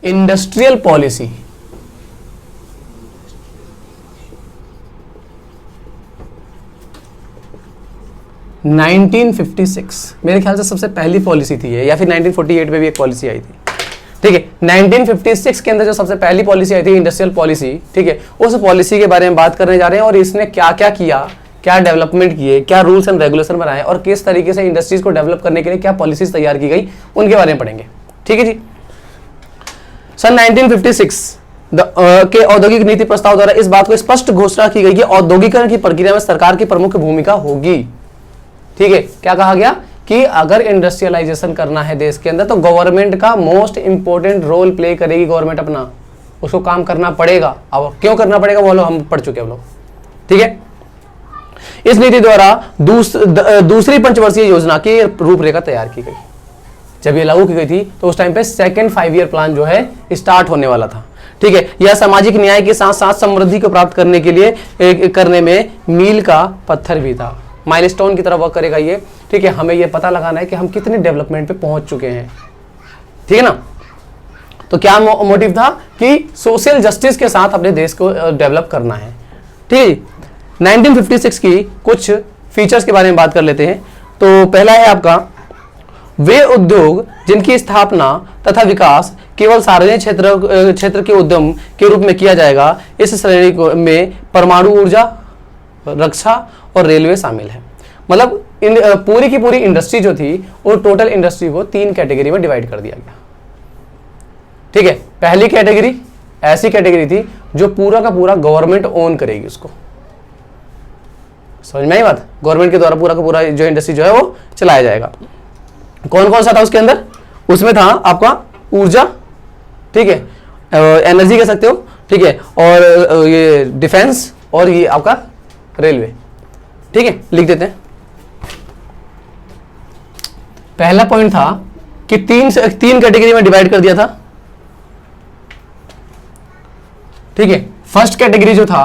Industrial policy, मेरे ख्याल से सबसे पहली पॉलिसी थी ये, या फिर 1948 में भी एक पॉलिसी आई थी। ठीक है, 1956 के अंदर जो सबसे पहली पॉलिसी आई थी इंडस्ट्रियल पॉलिसी, ठीक है, उस पॉलिसी के बारे में बात करने जा रहे हैं और इसने क्या क्या किया, क्या डेवलपमेंट किए, क्या रूल्स एंड रेगुलेशन बनाए और किस तरीके से इंडस्ट्रीज को डेवलप करने के लिए क्या पॉलिसीज तैयार की गई, उनके बारे में पढ़ेंगे। ठीक है जी। सन 1956 के औद्योगिक नीति प्रस्ताव द्वारा इस बात को स्पष्ट घोषणा की गई कि औद्योगिकरण की प्रक्रिया में सरकार की प्रमुख भूमिका होगी। ठीक है, क्या कहा गया कि अगर इंडस्ट्रियलाइजेशन करना है देश के अंदर तो गवर्नमेंट का मोस्ट इंपॉर्टेंट रोल प्ले करेगी गवर्नमेंट अपना, उसको काम करना पड़ेगा। अब क्यों करना पड़ेगा वो हम पढ़ चुके हैं हम लोग। ठीक है, इस नीति द्वारा दूसरी पंचवर्षीय योजना की रूपरेखा तैयार की गई। जब ये लागू की गई थी तो उस टाइम पे सेकेंड 5 ईयर प्लान जो है स्टार्ट होने वाला था। ठीक है, यह सामाजिक न्याय के साथ साथ समृद्धि को प्राप्त करने के लिए करने में मील का पत्थर भी था, माइलस्टोन की तरफ वर्क करेगा ये। ठीक है, हमें ये पता लगाना है कि हम कितने डेवलपमेंट पे पहुंच चुके हैं। ठीक है ना, तो क्या मोटिव था कि सोशल जस्टिस के साथ अपने देश को डेवलप करना है। ठीक है, 1956 की कुछ फीचर्स के बारे में बात कर लेते हैं। तो पहला है आपका, वे उद्योग जिनकी स्थापना तथा विकास केवल सार्वजनिक क्षेत्र के उद्यम के रूप में किया जाएगा, इस श्रेणी में परमाणु ऊर्जा, रक्षा और रेलवे शामिल है। मतलब पूरी की पूरी इंडस्ट्री जो थी वो टोटल इंडस्ट्री को 3 कैटेगरी में डिवाइड कर दिया गया। ठीक है, पहली कैटेगरी ऐसी कैटेगरी थी जो पूरा का पूरा गवर्नमेंट ओन करेगी उसको। समझ में आई बात? गवर्नमेंट के द्वारा पूरा का पूरा जो इंडस्ट्री जो है वो चलाया जाएगा। कौन कौन सा था उसके अंदर? उसमें था आपका ऊर्जा, ठीक है, एनर्जी कह सकते हो, ठीक है, और ये डिफेंस और ये आपका रेलवे। ठीक है, लिख देते हैं। पहला पॉइंट था कि तीन कैटेगरी में डिवाइड कर दिया था। ठीक है, फर्स्ट कैटेगरी जो था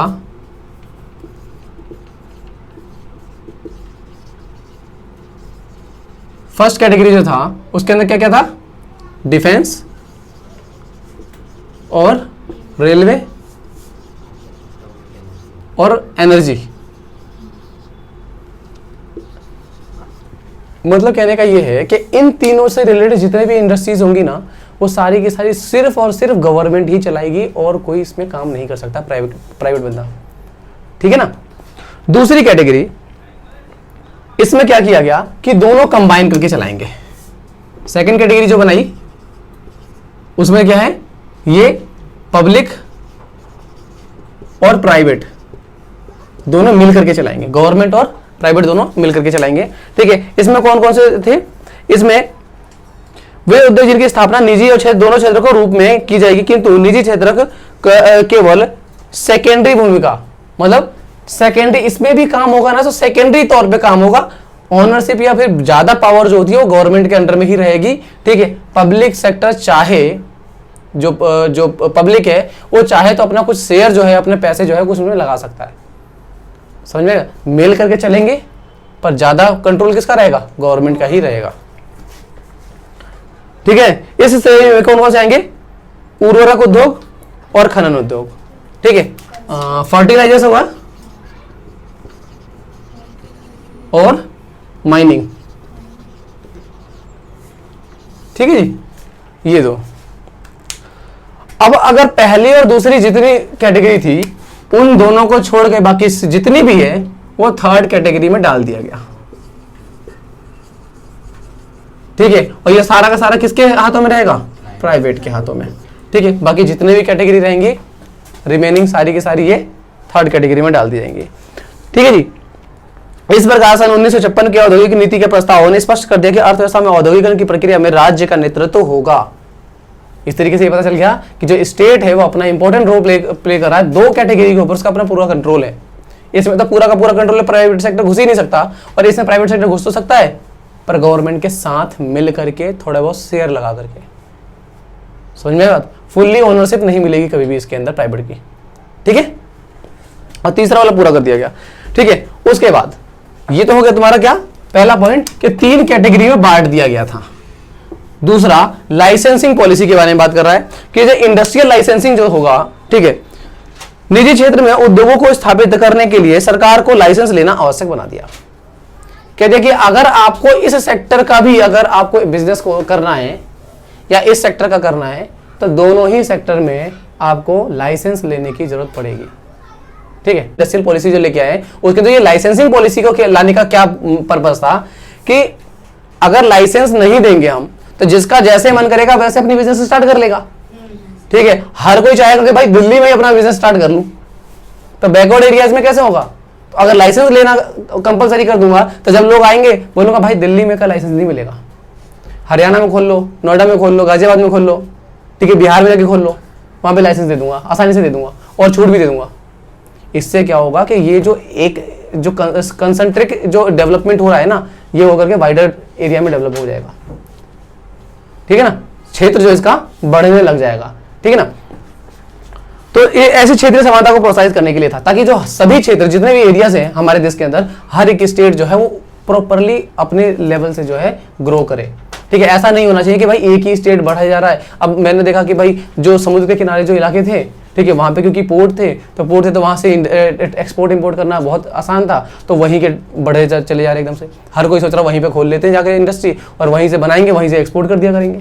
उसके अंदर क्या क्या था? डिफेंस और रेलवे और एनर्जी। मतलब कहने का ये है कि इन तीनों से रिलेटेड जितने भी इंडस्ट्रीज होंगी ना, वो सारी की सारी सिर्फ और सिर्फ गवर्नमेंट ही चलाएगी और कोई इसमें काम नहीं कर सकता प्राइवेट बंदा। ठीक है ना। दूसरी कैटेगरी, इसमें क्या किया गया कि दोनों कंबाइन करके चलाएंगे। सेकंड कैटेगरी जो बनाई उसमें क्या है, ये पब्लिक और प्राइवेट दोनों मिल करके चलाएंगे, गवर्नमेंट और प्राइवेट दोनों मिल करके चलाएंगे। ठीक है, इसमें कौन कौन से थे? इसमें वे उद्योग जिनकी स्थापना निजी और दोनों क्षेत्र को रूप में की जाएगी, किंतु निजी क्षेत्र केवल सेकेंडरी भूमिका, मतलब सेकेंडरी इसमें भी काम होगा ना, तो सेकेंडरी तौर पे काम होगा। ऑनरशिप या फिर ज्यादा पावर जो होती है वो गवर्नमेंट के अंडर में ही रहेगी। ठीक है, पब्लिक सेक्टर चाहे जो पब्लिक है वो चाहे तो अपना कुछ शेयर जो है, अपने पैसे जो है कुछ उसमें लगा सकता है। समझ में? मेल करके चलेंगे पर ज्यादा कंट्रोल किसका रहेगा? गवर्नमेंट का ही रहेगा। ठीक है, इस श्रेणी में कौन कौन से आएंगे? उर्वरक उद्योग और खनन उद्योग। ठीक है, फर्टिलाइजर्स होगा और माइनिंग। ठीक है जी, ये दो। अब अगर पहली और दूसरी जितनी कैटेगरी थी उन दोनों को छोड़ के बाकी जितनी भी है वो थर्ड कैटेगरी में डाल दिया गया। ठीक है, और ये सारा का सारा किसके हाथों में रहेगा? प्राइवेट के हाथों में। ठीक है, बाकी जितने भी कैटेगरी रहेंगी रिमेनिंग सारी की सारी ये थर्ड कैटेगरी में डाल दी जाएंगी। ठीक है जी। इस प्रकार सन 1956 के औद्योगिक नीति के प्रस्ताव ने स्पष्ट कर दिया कि अर्थव्यवस्था में औद्योगिकरण की प्रक्रिया में राज्य का नेतृत्व होगा। इस तरीके से ये पता चल गया कि जो स्टेट है वो अपना इंपॉर्टेंट रोल प्ले कर रहा है। दो कैटेगरी के ऊपर उसका अपना पूरा कंट्रोल है। इसमें तो पूरा का पूरा कंट्रोल है, प्राइवेट सेक्टर घुस ही नहीं सकता, और इसमें प्राइवेट सेक्टर घुस तो सकता है पर गवर्नमेंट के साथ मिल करके थोड़ा बहुत शेयर लगा करके। समझ में बात? फुल्ली ओनरशिप नहीं मिलेगी कभी भी इसके अंदर प्राइवेट की। ठीक है, और तीसरा वाला पूरा कर दिया गया। ठीक है, उसके बाद ये तो हो गया तुम्हारा क्या? पहला पॉइंट कि 3 कैटेगरी में बांट दिया गया था। दूसरा लाइसेंसिंग पॉलिसी के बारे में बात कर रहा है कि जो इंडस्ट्रियल लाइसेंसिंग जो होगा, ठीक है, निजी क्षेत्र में उद्योगों को स्थापित करने के लिए सरकार को लाइसेंस लेना आवश्यक बना दिया। कहते हैं कि अगर आपको इस सेक्टर का भी अगर आपको बिजनेस को करना है या इस सेक्टर का करना है तो दोनों ही सेक्टर में आपको लाइसेंस लेने की जरूरत पड़ेगी। ठीक है, इंडस्ट्रियल पॉलिसी जो लेके आए उसके तो ये लाइसेंसिंग पॉलिसी को लाने का क्या पर्पस था कि अगर लाइसेंस नहीं देंगे हम तो जिसका जैसे मन करेगा वैसे अपनी बिजनेस स्टार्ट कर लेगा। ठीक है, हर कोई चाहेगा कि भाई दिल्ली में ही अपना बिजनेस स्टार्ट कर लूं, तो बैकवर्ड एरियाज में कैसे होगा? तो अगर लाइसेंस लेना कंपलसरी कर दूंगा तो जब लोग आएंगे बोलूंगा भाई दिल्ली में का लाइसेंस नहीं मिलेगा, हरियाणा में खोल लो, नोएडा में खोल लो, गाजियाबाद में खोल लो, ठीक है, बिहार में जाके खोल लो, वहां पे लाइसेंस दे दूंगा, आसानी से दे दूंगा और छूट भी दे दूंगा। इससे क्या होगा कि ये जो एक जो कंसंट्रिक जो डेवलपमेंट हो रहा है ना, ये होकर के वाइडर एरिया में डेवलप हो जाएगा। ठीक है ना, क्षेत्र जो इसका बढ़ने लग जाएगा। ठीक है ना, तो ये ऐसी क्षेत्रीय समानता को प्रोत्साहित करने के लिए था, ताकि जो सभी क्षेत्र जितने भी एरियाज हैं हमारे देश के अंदर, हर एक स्टेट जो है वो प्रॉपरली अपने लेवल से जो है ग्रो करे। ठीक है, ऐसा नहीं होना चाहिए कि भाई एक ही स्टेट बढ़ा जा रहा है। अब मैंने देखा कि भाई जो समुद्र के किनारे जो इलाके थे, ठीक है, वहां पे क्योंकि पोर्ट थे तो वहां से एक्सपोर्ट इंपोर्ट करना बहुत आसान था, तो वहीं के बढ़े चले जा रहे एकदम से। हर कोई सोच रहा वहीं पे खोल लेते हैं जाकर इंडस्ट्री और वहीं से बनाएंगे, वहीं से एक्सपोर्ट कर दिया करेंगे।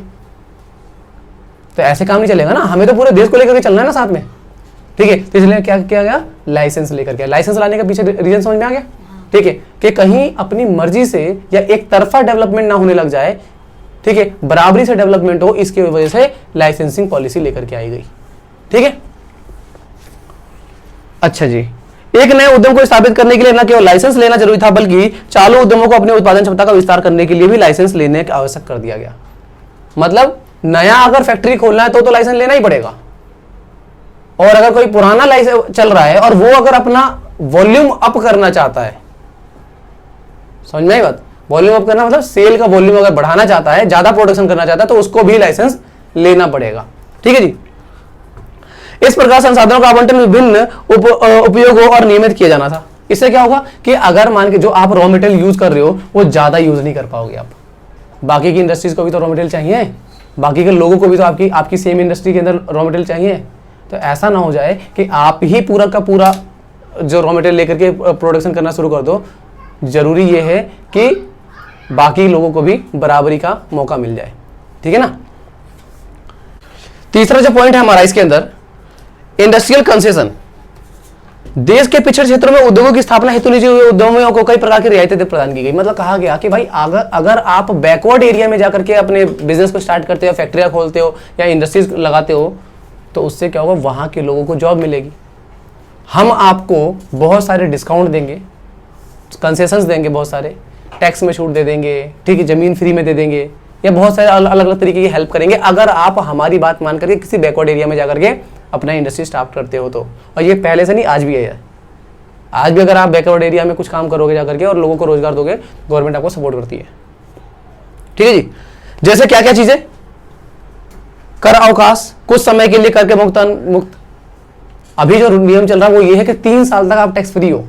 तो ऐसे काम नहीं चलेगा ना, हमें तो पूरे देश को लेकर के चलना है ना साथ में। ठीक है, तो इसलिए क्या किया गया, लाइसेंस लेकर के। लाइसेंस लाने का पीछे रीजन समझ में आ गया। ठीक है, कि कहीं अपनी मर्जी से या एक तरफा डेवलपमेंट ना होने लग जाए, ठीक है, बराबरी से डेवलपमेंट हो, इसकी वजह से लाइसेंसिंग पॉलिसी लेकर के आई गई। ठीक है, अच्छा जी, एक नए उद्यम को स्थापित करने के लिए न केवल लाइसेंस लेना जरूरी था, बल्कि चालू उद्यमों को अपने उत्पादन क्षमता का विस्तार करने के लिए भी लाइसेंस लेने का आवश्यक कर दिया गया। मतलब नया अगर फैक्ट्री खोलना है तो लाइसेंस लेना ही पड़ेगा, और अगर कोई पुराना लाइसेंस चल रहा है और वो अगर अपना वॉल्यूम अप करना चाहता है, समझ में आई बात? वॉल्यूम अप करना मतलब सेल का वॉल्यूम अगर बढ़ाना चाहता है, ज्यादा प्रोडक्शन करना चाहता है, तो उसको भी लाइसेंस लेना पड़ेगा। ठीक है जी, इस प्रकार संसाधनों का आवंटन विभिन्न उपयोगों और नियमित किया जाना था। इससे क्या होगा कि अगर मान के जो आप रॉ मटेरियल यूज कर रहे हो वो ज्यादा यूज नहीं कर पाओगे आप। बाकी की इंडस्ट्रीज को भी तो रॉ मटेरियल चाहिए, बाकी के लोगों को भी तो आपकी सेम इंडस्ट्री के अंदर रॉ मटेरियल चाहिए। तो ऐसा ना हो जाए कि आप ही पूरा का पूरा जो रॉ मटेरियल लेकर के प्रोडक्शन करना शुरू कर दो। जरूरी ये है कि बाकी लोगों को भी बराबरी का मौका मिल जाए। ठीक है ना। तीसरा जो पॉइंट है हमारा इसके अंदर, इंडस्ट्रियल कंसेशन। देश के पिछड़े क्षेत्रों में उद्योगों की स्थापना हेतु निजी उद्यमियों को कई प्रकार की रियायतें प्रदान की गई। मतलब कहा गया कि भाई अगर आप बैकवर्ड एरिया में जाकर के अपने बिजनेस को स्टार्ट करते हो, फैक्ट्रियां खोलते हो या इंडस्ट्रीज लगाते हो, तो उससे क्या होगा, वहां के लोगों को जॉब मिलेगी। हम आपको बहुत सारे डिस्काउंट देंगे, कंसेशंस देंगे, बहुत सारे टैक्स में छूट दे देंगे, ठीक है, जमीन फ्री में दे देंगे, या बहुत सारे अलग अलग तरीके की हेल्प करेंगे अगर आप हमारी बात मान करके किसी बैकवर्ड एरिया में जाकर के अपना इंडस्ट्री स्टार्ट करते हो तो। और ये पहले से नहीं, आज भी है। आज भी अगर आप बैकवर्ड एरिया में कुछ काम करोगे जाकर के और लोगों को रोजगार दोगे, गवर्नमेंट आपको सपोर्ट करती है। ठीक है जी। जैसे क्या क्या चीजें, कर अवकाश, कुछ समय के लिए कर के मुक्त। अभी जो नियम चल रहा है वो ये है कि 3 साल तक आप टैक्स फ्री हो।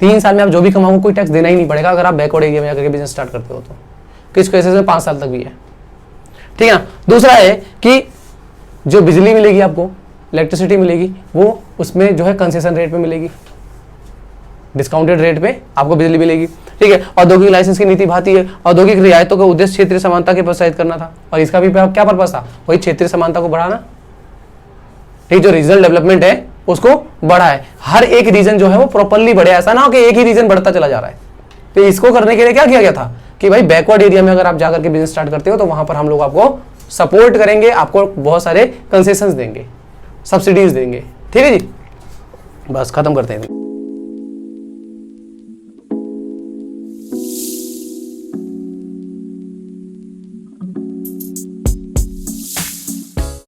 3 साल में आप जो भी कमाओ कोई टैक्स देना ही नहीं पड़ेगा अगर आप बैकवर्ड एरिया में जाकर के बिजनेस स्टार्ट करते हो तो। किस केसेस में 5 साल तक भी है। ठीक है ना। दूसरा है कि जो बिजली मिलेगी आपको, इलेक्ट्रिसिटी मिलेगी, वो उसमें जो है कंसेशन रेट पे मिलेगी, डिस्काउंटेड रेट पे आपको बिजली मिलेगी। ठीक है। औद्योगिक लाइसेंस की नीति भाती है। औद्योगिक रियायतों का उद्देश्य क्षेत्रीय समानता के प्रोत्साहित करना था, और इसका भी क्या पर्पस था, वही क्षेत्रीय समानता को बढ़ाना। ठीक, जो रीजनल डेवलपमेंट है उसको बढ़ा है, हर एक रीजन जो है वो प्रॉपरली बढ़े। ऐसा ना हो कि एक ही रीजन बढ़ता चला जा रहा है। तो इसको करने के लिए क्या किया गया था कि भाई बैकवर्ड एरिया में अगर आप जाकर के बिजनेस स्टार्ट करते हो तो वहां पर हम लोग आपको सपोर्ट करेंगे, आपको बहुत सारे कंसेशंस देंगे, सब्सिडीज देंगे। ठीक है जी, बस खत्म करते हैं।